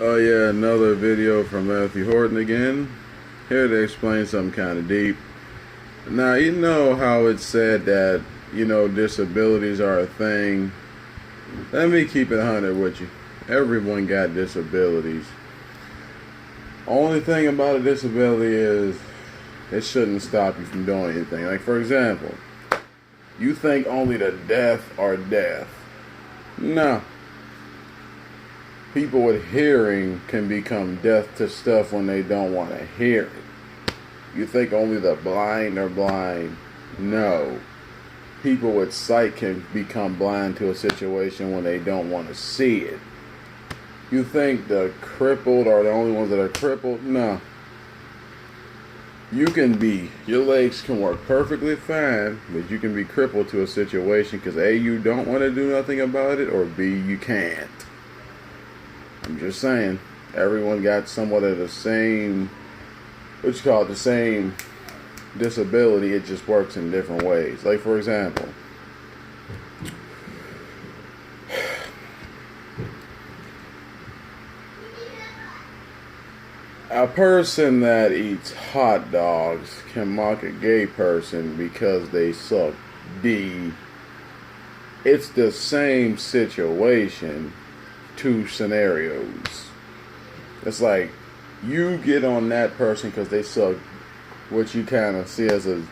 Oh yeah, another video from Matthew Horton again. Here to explain something kind of deep. Now, you know how it's said that, disabilities are a thing. Let me keep it 100 with you. Everyone got disabilities. Only thing about a disability is it shouldn't stop you from doing anything. Like, for example, you think only the deaf are deaf. No. People with hearing can become deaf to stuff when they don't want to hear it. You think only the blind are blind? No. People with sight can become blind to a situation when they don't want to see it. You think the crippled are the only ones that are crippled? No. Your legs can work perfectly fine, but you can be crippled to a situation because A, you don't want to do nothing about it, or B, you can't. I'm just saying, everyone got somewhat of the same, the same disability. It just works in different ways. Like, for example, a person that eats hot dogs can mock a gay person because they suck D. It's the same situation, two scenarios. It's like you get on that person because they suck, what you kind of see as a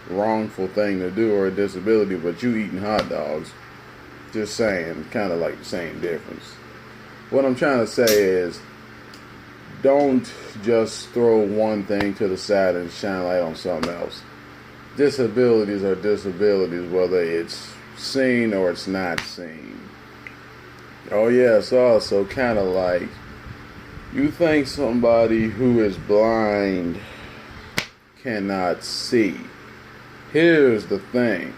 wrongful thing to do or a disability, but you eating hot dogs. Just saying, kind of like the same difference. What I'm trying to say is, don't just throw one thing to the side and shine light on something else. Disabilities are disabilities, whether it's seen or it's not seen. Oh yeah, it's also kind of like you think somebody who is blind cannot see. Here's the thing.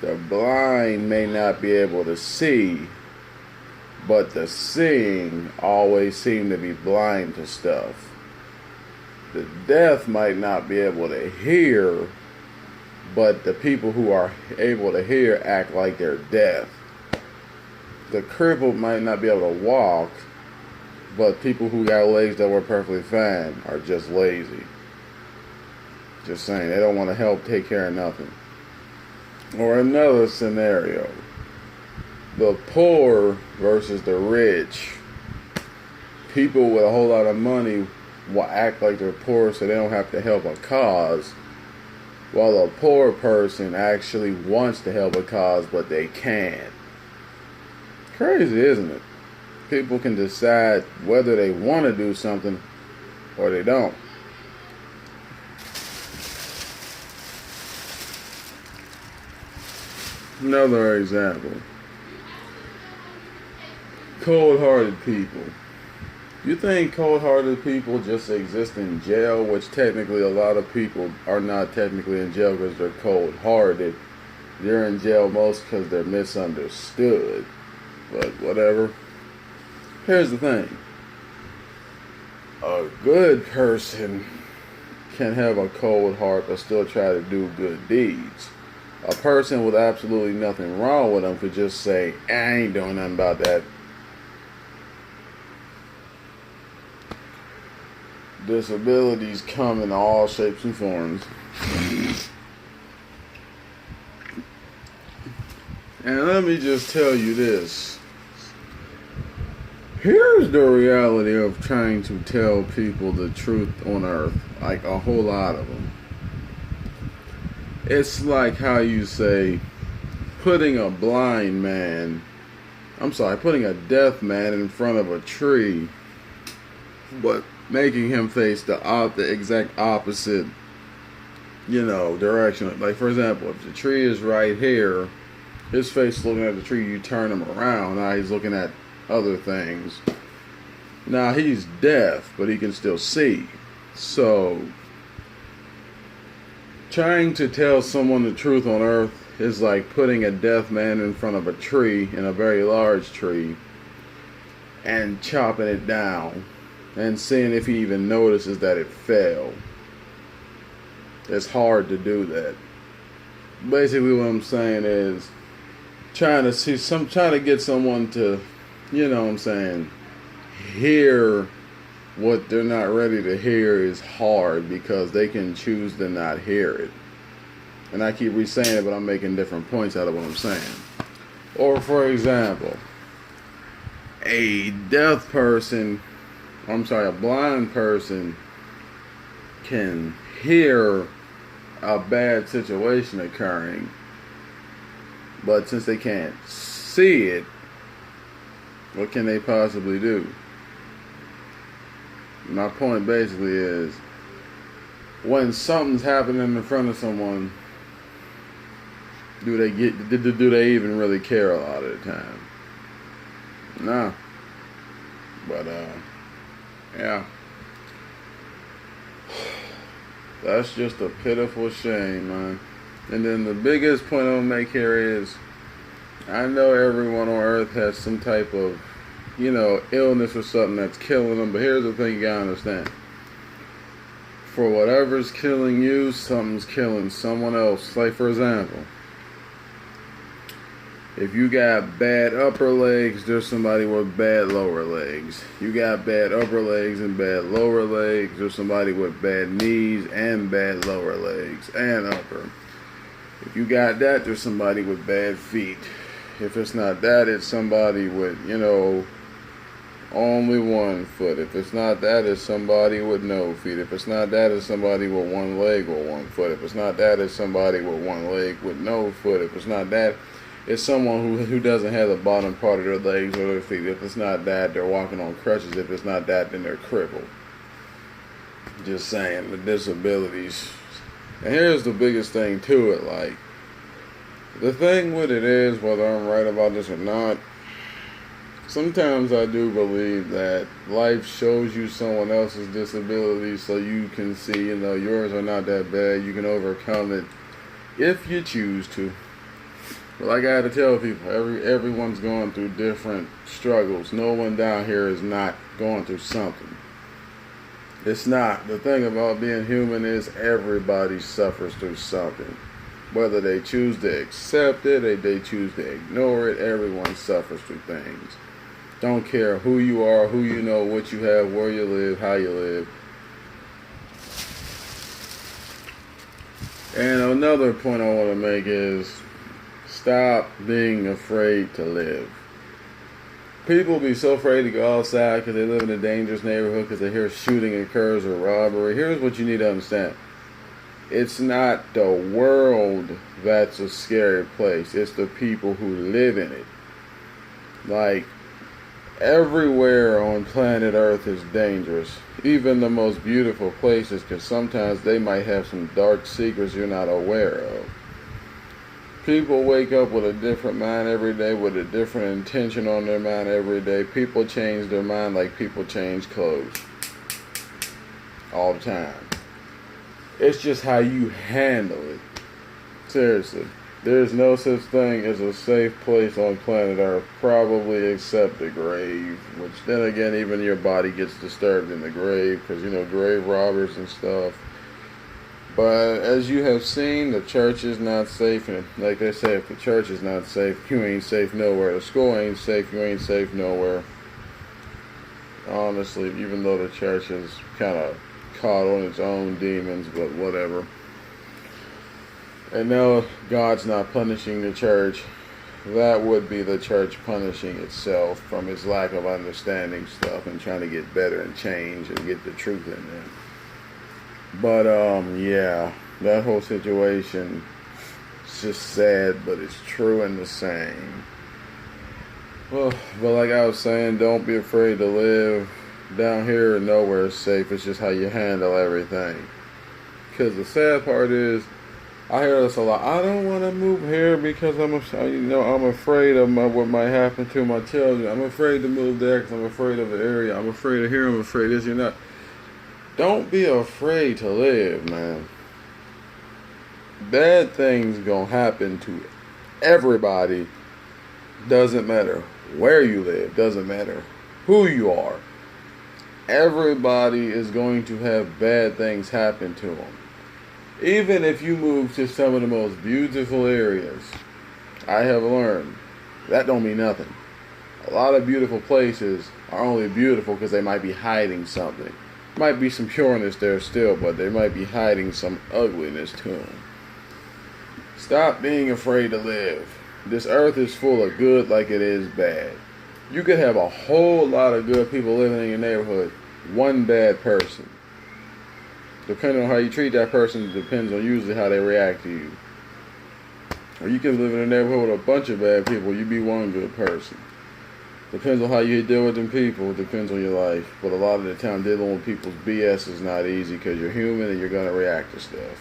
The blind may not be able to see, but the seeing always seem to be blind to stuff. The deaf might not be able to hear, but the people who are able to hear act like they're deaf. The crippled might not be able to walk, but people who got legs that work perfectly fine are just lazy. Just saying, they don't want to help take care of nothing. Or another scenario, the poor versus the rich. People with a whole lot of money will act like they're poor so they don't have to help a cause, while a poor person actually wants to help a cause but they can't. Crazy, isn't it? People can decide whether they want to do something or they don't. Another example. Cold-hearted people. You think cold-hearted people just exist in jail, which technically a lot of people are not technically in jail because they're cold-hearted. They're in jail most because they're misunderstood. But whatever. Here's the thing. A good person can have a cold heart but still try to do good deeds. A person with absolutely nothing wrong with them could just say, I ain't doing nothing about that. Disabilities come in all shapes and forms. And let me just tell you this. Here's the reality of trying to tell people the truth on earth. Like a whole lot of them. It's like how you say, putting a deaf man in front of a tree, but making him face the exact opposite, direction. Like, for example, if the tree is right here, his face looking at the tree, you turn him around. Now he's looking at other things. Now he's deaf, but he can still see. So, trying to tell someone the truth on earth is like putting a deaf man in front of a tree, in a very large tree, and chopping it down and seeing if he even notices that it fell. It's hard to do that. Basically what I'm saying is trying to get someone to, hear what they're not ready to hear is hard because they can choose to not hear it. And I keep re-saying it, but I'm making different points out of what I'm saying. Or for example, a blind person can hear a bad situation occurring, but since they can't see it, what can they possibly do? My point basically is, when something's happening in front of someone, do they even really care a lot of the time? Nah. But yeah. That's just a pitiful shame, man. And then the biggest point I'll make here is, I know everyone on earth has some type of, illness or something that's killing them, but here's the thing you gotta understand. For whatever's killing you, something's killing someone else. Like, for example, if you got bad upper legs, there's somebody with bad lower legs. You got bad upper legs and bad lower legs, there's somebody with bad knees and bad lower legs and upper. If you got that, there's somebody with bad feet. If it's not that, it's somebody with, only one foot. If it's not that, it's somebody with no feet. If it's not that, it's somebody with one leg or one foot. If it's not that, it's somebody with one leg with no foot. If it's not that, it's someone who doesn't have the bottom part of their legs or their feet. If it's not that, they're walking on crutches. If it's not that, then they're crippled. Just saying, the disabilities. And here's the biggest thing to it, like, the thing with it is, whether I'm right about this or not, sometimes I do believe that life shows you someone else's disability so you can see, yours are not that bad. You can overcome it if you choose to. But like I had to tell people, everyone's going through different struggles. No one down here is not going through something. It's not. The thing about being human is everybody suffers through something. Whether they choose to accept it or they choose to ignore it, everyone suffers through things. Don't care who you are, who you know, what you have, where you live, how you live. And another point I want to make is, stop being afraid to live. People be so afraid to go outside because they live in a dangerous neighborhood because they hear shooting occurs or robbery. Here's what you need to understand. It's not the world that's a scary place. It's the people who live in it. Like, everywhere on planet Earth is dangerous. Even the most beautiful places, because sometimes they might have some dark secrets you're not aware of. People wake up with a different mind every day, with a different intention on their mind every day. People change their mind like people change clothes. All the time. It's just how you handle it. Seriously. There's no such thing as a safe place on planet Earth, probably except the grave. Which then again, even your body gets disturbed in the grave, because, grave robbers and stuff. But as you have seen, the church is not safe. And like they say, if the church is not safe, you ain't safe nowhere. The school ain't safe, you ain't safe nowhere. Honestly, even though the church is kind of caught on its own demons, but whatever. And now God's not punishing the church. That would be the church punishing itself from its lack of understanding stuff and trying to get better and change and get the truth in there. But yeah, that whole situation is just sad, but it's true and the same. Well, but like I was saying, don't be afraid to live. Down here, nowhere is safe. It's just how you handle everything. Because the sad part is, I hear this a lot. I don't want to move here because I'm afraid of what might happen to my children. I'm afraid to move there because I'm afraid of the area. I'm afraid of here. I'm afraid of this. You're not. Don't be afraid to live, man. Bad things gonna happen to everybody. Doesn't matter where you live. Doesn't matter who you are. Everybody is going to have bad things happen to them. Even if you move to some of the most beautiful areas, I have learned that don't mean nothing. A lot of beautiful places are only beautiful because they might be hiding something. Might be some pureness there still, but they might be hiding some ugliness to them. Stop being afraid to live. This earth is full of good like it is bad. You could have a whole lot of good people living in your neighborhood, one bad person. Depending on how you treat that person, depends on usually how they react to you. Or you can live in a neighborhood with a bunch of bad people, you be one good person. Depends on how you deal with them people, depends on your life. But a lot of the time, dealing with people's BS is not easy because you're human and you're going to react to stuff.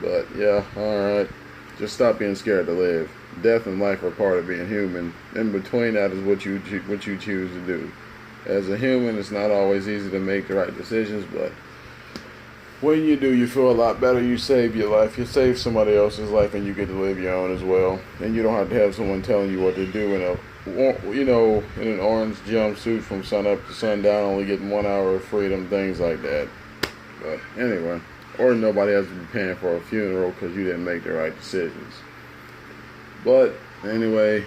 But yeah, alright. Just stop being scared to live. Death and life are part of being human. In between that is what you choose to do. As a human, it's not always easy to make the right decisions, but when you do, you feel a lot better. You save your life. You save somebody else's life, and you get to live your own as well. And you don't have to have someone telling you what to do in an orange jumpsuit from sun up to sundown, only getting 1 hour of freedom, things like that. But anyway, or nobody has to be paying for a funeral because you didn't make the right decisions. But anyway,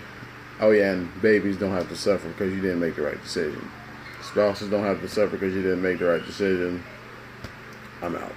oh yeah, and babies don't have to suffer because you didn't make the right decision. Spouses don't have to suffer because you didn't make the right decision. I'm out.